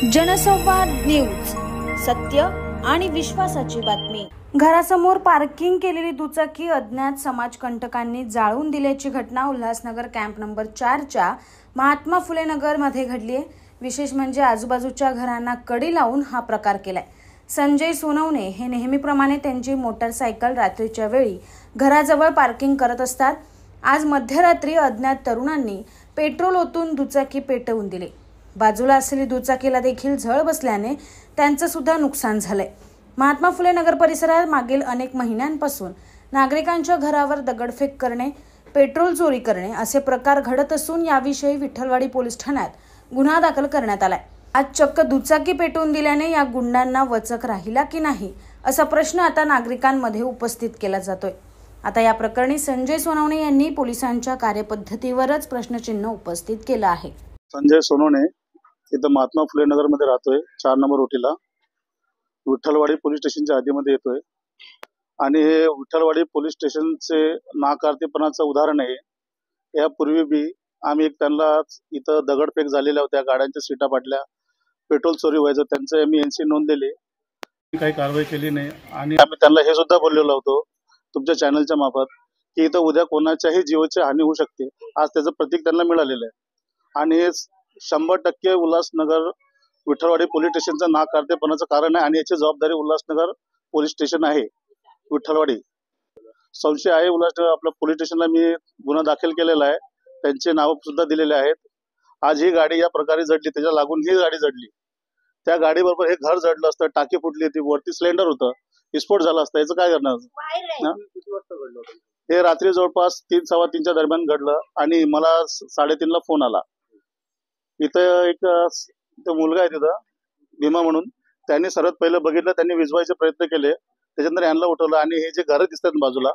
जनसंवाद न्यूज, सत्य आणि विश्वासाची बातमी। घरासमोर पार्किंग केलेली दुचाकी अज्ञात समाजकंटकांनी जाळून दिल्याची घटना उल्हासनगर कॅम्प नंबर 4 च्या महात्मा फुले नगर मध्ये घडली आहे। विशेष म्हणजे आजूबाजूच्या घरांना कडी लावून हा प्रकार केलाय। संजय सोनवणे हे नेहमीप्रमाणे त्यांची मोटरसायकल रात्रीच्या वेळी घराजवळ पार्किंग करत असतात। आज मध्यरात्री अज्ञात तरुणांनी पेट्रोल ओतून दुचाकी पेटवून दिली। बाजूला असलेली दुचाकीला देखील झळ बसल्याने त्यांचं सुद्धा नुकसान झालंय। महात्मा फुले नगर परिसरात मागील अनेक महिन्यांपासून नागरिकांच्या घरावर दगडफेक करणे, पेट्रोल चोरी करणे असे प्रकार घडत असून याविषयी विठ्ठलवाडी पोलीस ठाण्यात गुन्हा दाखल करण्यात आलाय। आज चक्क दुचाकी पेटवून दिल्याने या गुंडांना वचक राहिला की नाही असा प्रश्न आता नागरिकांमध्ये उपस्थित केला जातोय। आता या प्रकरणी संजय सोनवणे यांनी पोलिसांच्या कार्यपद्धतीवरच प्रश्नचिन्ह उपस्थित केलं आहे। संजय सोनवणे इथं महात्मा फुले नगर मध्ये राहतोय, 4 नंबर ओटीला विठ्ठलवाडी पोलीस स्टेशनच्या आधीमध्ये येतोय आणि हे विठ्ठलवाडी पोलीस स्टेशनचे नाकारतेपणाचं उदाहरण आहे। यापूर्वी बी आम्ही त्यांना इथं दगडफेक झालेल्या होत्या, गाड्यांच्या सीटा पाडल्या, पेट्रोल चोरी व्हायचं, त्यांचं आम्ही एनसी नोंदलेली, काही कारवाई केली नाही आणि आम्ही त्यांना हे सुद्धा बोललेलो होतो तुमच्या चॅनलच्या मार्फत की इथं उद्या कोणाच्याही जीवाची हानी होऊ शकते। आज त्याचं प्रतीक त्यांना मिळालेलं आहे आणि हे 100% उल्हासनगर विठ्ठलवाडी पोलीस स्टेशनचं नाकारतेपणाचं कारण आहे आणि याची जबाबदारी उल्हासनगर पोलीस स्टेशन आहे। विठ्ठलवाडी संशय आहे उल्हासनगर आपल्या पोलीस स्टेशनला मी गुन्हा दाखल केलेला आहे, त्यांचे नाव सुद्धा दिलेले आहेत। आज ही गाडी या प्रकारे जडली, त्याच्या लागून ही गाडी जडली, त्या गाडीबरोबर हे घर जडलं असतं, टाकी फुटली होती, वरती सिलेंडर होतं, विस्फोट झाला असता, याचं काय करणार? हे रात्री जवळपास 3-3:15च्या दरम्यान घडलं आणि मला 3:30 ला फोन आला। इथं एक मुलगा आहे तिथं भीमा म्हणून, त्यांनी सर्वात पहिलं बघितलं, त्यांनी विझवायचे प्रयत्न केले, त्याच्यानंतर यांना उठवलं आणि हे जे घरं दिसतात बाजूला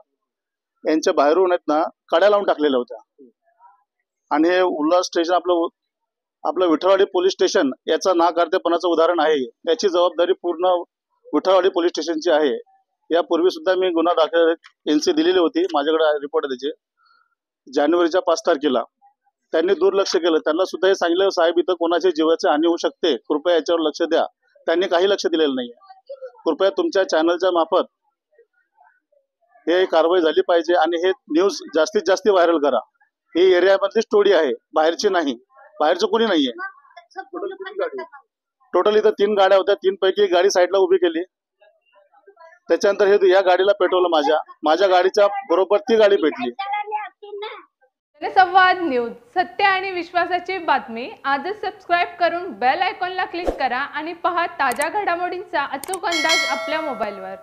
यांच्या बाहेरून आहेत ना कड्या लावून टाकलेल्या होत्या आणि हे उल्हास स्टेशन आपलं विठ्ठलवाडी पोलीस स्टेशन याचा नाकारतेपणाचं उदाहरण आहे। याची जबाबदारी पूर्ण विठ्ठलवाडी पोलीस स्टेशनची आहे। यापूर्वी सुद्धा मी गुन्हा दाखल एनसी दिलेली होती, माझ्याकडे रिपोर्ट आहे त्याचे। जानेवारीच्या 5 तारखेला त्यांनी दुर्लक्ष केलं, त्यांना सुद्धा हे सांगितलं साहेब इथं कोणाच्या जीवाची हानी होऊ शकते, कृपया याच्यावर लक्ष द्या। त्यांनी काही लक्ष दिलेलं नाही। कृपया तुमच्या चॅनलच्या मार्फत हे कारवाई झाली पाहिजे आणि हे न्यूज जास्तीत जास्त व्हायरल करा। ही एरियामधली स्टोरी आहे, बाहेरची नाही, बाहेरचं कोणी नाहीये। टोटल इथं 3 गाड्या होत्या, 3 पैकी गाडी साईडला उभी केली, त्याच्यानंतर हे या गाडीला पेटवलं, माझ्या गाडीच्या बरोबर ती गाडी पेटली। जनसंवाद न्यूज, सत्य आणि विश्वासाची बातमी। आजच सबस्क्राइब करून बेल आयकॉनला क्लिक करा आणि पहा ताज्या घडामोडींचा अचूक अंदाज आपल्या मोबाईलवर।